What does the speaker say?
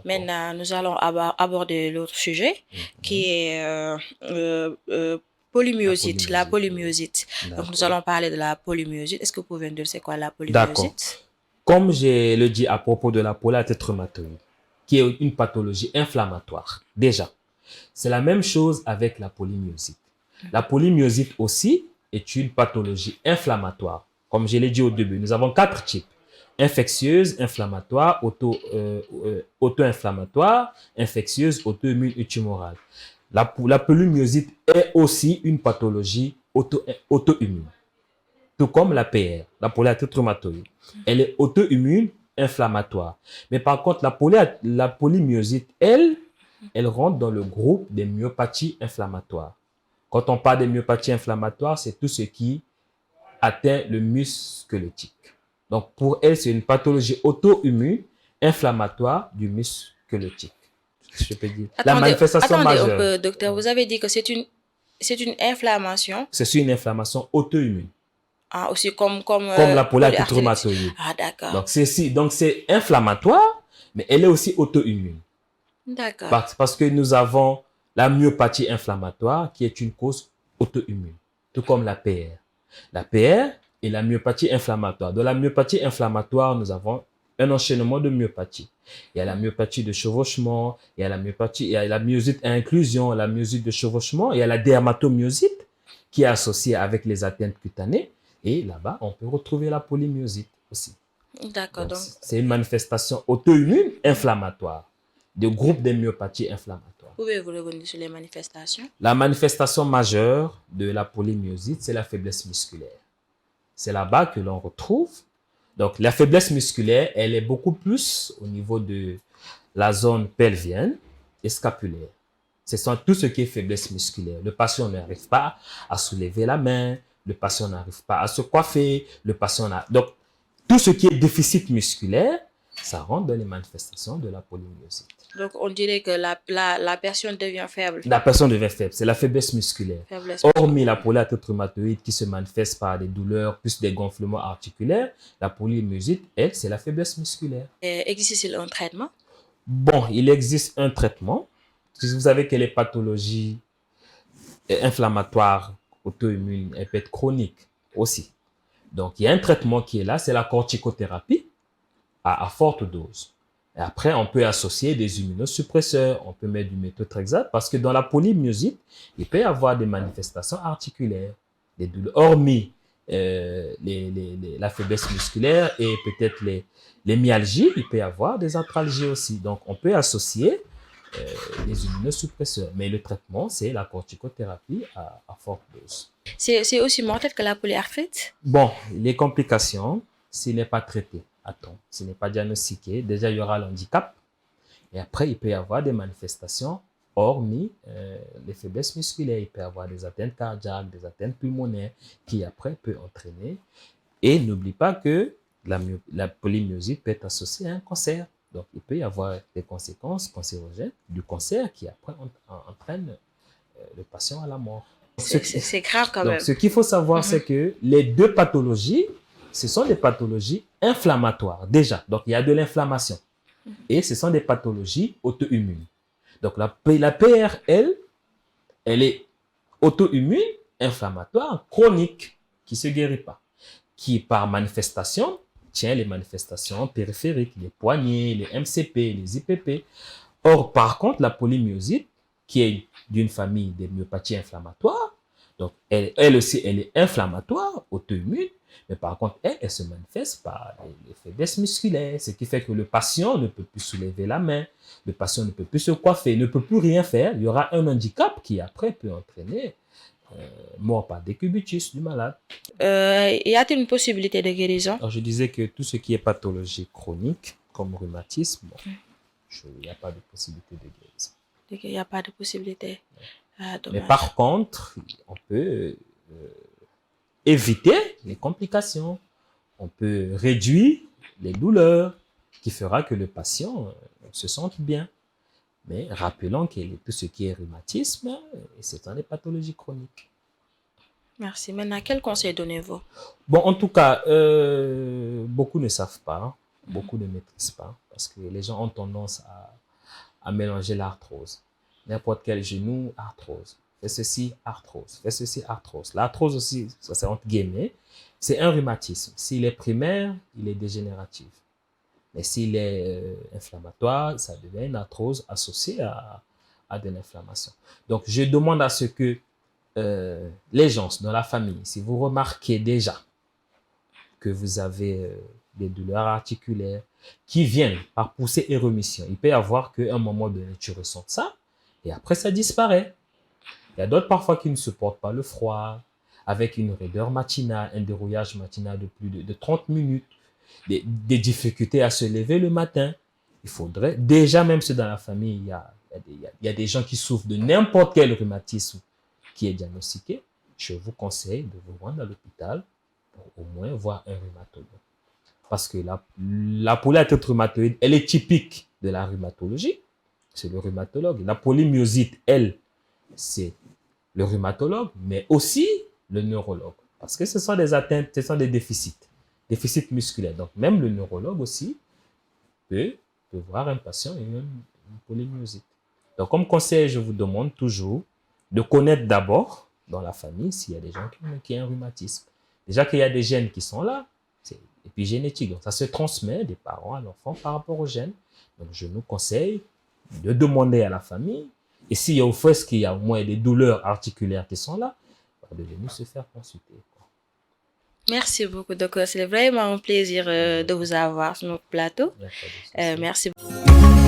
Maintenant, nous allons aborder l'autre sujet qui est polymyosite, la polymyosite. Donc, nous allons parler de la polymyosite. Est-ce que vous pouvez nous dire c'est quoi la D'accord. polymyosite? Comme je le dis à propos de la polyarthrite rhumatoïde, qui est une pathologie inflammatoire, déjà, c'est la même chose avec la polymyosite. La polymyosite aussi est une pathologie inflammatoire. Comme je l'ai dit au début, nous avons 4 types. Infectieuse, inflammatoire, auto-inflammatoire, infectieuse, auto-immune et tumorale. La polymyosite est aussi une pathologie auto-immune, tout comme la PR, la polyarthrite rhumatoïde. Elle est auto-immune, inflammatoire. Mais par contre, la polymyosite, elle rentre dans le groupe des myopathies inflammatoires. Quand on parle des myopathies inflammatoires, c'est tout ce qui atteint le muscle squelettique. Donc, pour elle, c'est une pathologie auto-immune inflammatoire du muscle squelettique. Je peux dire. La manifestation Attendez majeure. un peu, docteur. Vous avez dit que c'est une inflammation. C'est une inflammation auto-immune. Ah, aussi comme la polyarthrite rhumatoïde. Ah, d'accord. Donc, c'est inflammatoire, mais elle est aussi auto-immune. D'accord. Parce que nous avons la myopathie inflammatoire qui est une cause auto-immune, tout comme la PR. La PR et la myopathie inflammatoire. Dans la myopathie inflammatoire, nous avons un enchaînement de myopathies. Il y a la myopathie de chevauchement, il y a la myosite à inclusion, la myosite de chevauchement, il y a la dermatomyosite qui est associée avec les atteintes cutanées. Et là-bas, on peut retrouver la polymyosite aussi. D'accord. Donc, c'est une manifestation auto-immune inflammatoire, du groupe des myopathies inflammatoires. Pouvez-vous revenir sur les manifestations? La manifestation majeure de la polymyosite, c'est la faiblesse musculaire. C'est là-bas que l'on retrouve. Donc, la faiblesse musculaire, elle est beaucoup plus au niveau de la zone pelvienne et scapulaire. Ce sont tout ce qui est faiblesse musculaire. Le patient n'arrive pas à soulever la main, le patient n'arrive pas à se coiffer, le patient n'a... Donc, tout ce qui est déficit musculaire, ça rentre dans les manifestations de la polymyosite. Donc, on dirait que la personne devient faible. La personne devient faible, c'est la faiblesse musculaire. Hormis la polyarthrite rhumatoïde qui se manifeste par des douleurs plus des gonflements articulaires, la polymyosite, elle, c'est la faiblesse musculaire. Existe-t-il un traitement? Bon, il existe un traitement. Si vous savez que les pathologies inflammatoires auto-immunes, elles peuvent être chroniques aussi. Donc, il y a un traitement qui est là, c'est la corticothérapie à forte dose. Et après, on peut associer des immunosuppresseurs, on peut mettre du méthotrexate, parce que dans la polymyosite, il peut y avoir des manifestations articulaires, des douleurs, hormis la faiblesse musculaire et peut-être les myalgies, il peut y avoir des arthralgies aussi. Donc, on peut associer des immunosuppresseurs. Mais le traitement, c'est la corticothérapie à forte dose. C'est aussi mortel que la polyarthrite? Bon, les complications, s'il n'est pas traité à temps, s'il n'est pas diagnostiqué, déjà il y aura l'handicap. Et après, il peut y avoir des manifestations hormis les faiblesses musculaires. Il peut y avoir des atteintes cardiaques, des atteintes pulmonaires qui après peut entraîner. Et n'oublie pas que la polymyosite peut être associée à un cancer. Donc, il peut y avoir des conséquences cancérogènes du cancer qui après entraîne le patient à la mort. C'est grave quand même. Donc, ce qu'il faut savoir, c'est que les deux pathologies, ce sont des pathologies inflammatoires déjà. Donc, il y a de l'inflammation. Et ce sont des pathologies auto-immunes. Donc, la PRL, elle est auto-immune, inflammatoire, chronique, qui ne se guérit pas. Qui, par manifestation, tient les manifestations périphériques, les poignets, les MCP, les IPP. Or, par contre, la polymyosite, qui est d'une famille des myopathies inflammatoires, donc elle aussi, elle est inflammatoire, auto-immune, mais par contre, elle se manifeste par les faiblesses musculaires, ce qui fait que le patient ne peut plus soulever la main, le patient ne peut plus se coiffer, ne peut plus rien faire. Il y aura un handicap qui après peut entraîner mort par décubitus du malade. Y a-t-il une possibilité de guérison? Alors, je disais que tout ce qui est pathologie chronique, comme rhumatisme, bon, il n'y a pas de possibilité de guérison. Il n'y a pas de possibilité. Mais par contre, on peut éviter les complications. On peut réduire les douleurs qui fera que le patient se sente bien. Mais rappelons que tout ce qui est rhumatisme, c'est des pathologies chroniques. Merci. Maintenant, quel conseil donnez-vous? Bon, en tout cas, beaucoup ne savent pas, beaucoup ne maîtrisent pas, parce que les gens ont tendance à mélanger l'arthrose. N'importe quel genou, arthrose. Fais ceci, arthrose. Fais ceci, arthrose. L'arthrose aussi, ça c'est entre guillemets, c'est un rhumatisme. S'il est primaire, il est dégénératif. Mais s'il est inflammatoire, ça devient une arthrose associée à de l'inflammation. Donc, je demande à ce que les gens dans la famille, si vous remarquez déjà que vous avez des douleurs articulaires qui viennent par poussée et remission, il peut y avoir qu'à un moment donné, tu ressens ça et après, ça disparaît. Il y a d'autres parfois qui ne supportent pas le froid, avec une raideur matinale, un dérouillage matinal de plus de 30 minutes, des difficultés à se lever le matin. Il faudrait, déjà même si dans la famille, il y a des gens qui souffrent de n'importe quel rhumatisme qui est diagnostiqué, je vous conseille de vous rendre à l'hôpital pour au moins voir un rhumatologue. Parce que la polyarthrite rhumatoïde, elle est typique de la rhumatologie. C'est le rhumatologue. La polymyosite, elle, c'est le rhumatologue, mais aussi le neurologue. Parce que ce sont des atteintes, ce sont des déficits musculaires. Donc, même le neurologue aussi peut voir un patient et une polymyosite. Donc, comme conseil, je vous demande toujours de connaître d'abord dans la famille s'il y a des gens qui ont un rhumatisme. Déjà qu'il y a des gènes qui sont là, c'est épigénétique. Donc, ça se transmet des parents à l'enfant par rapport aux gènes. Donc, je nous conseille de demander à la famille. Et s'il y a au fait qu'il y a au moins des douleurs articulaires qui sont là, de venir se faire consulter. Merci beaucoup, docteur. C'est vraiment un plaisir de vous avoir sur notre plateau. Merci beaucoup.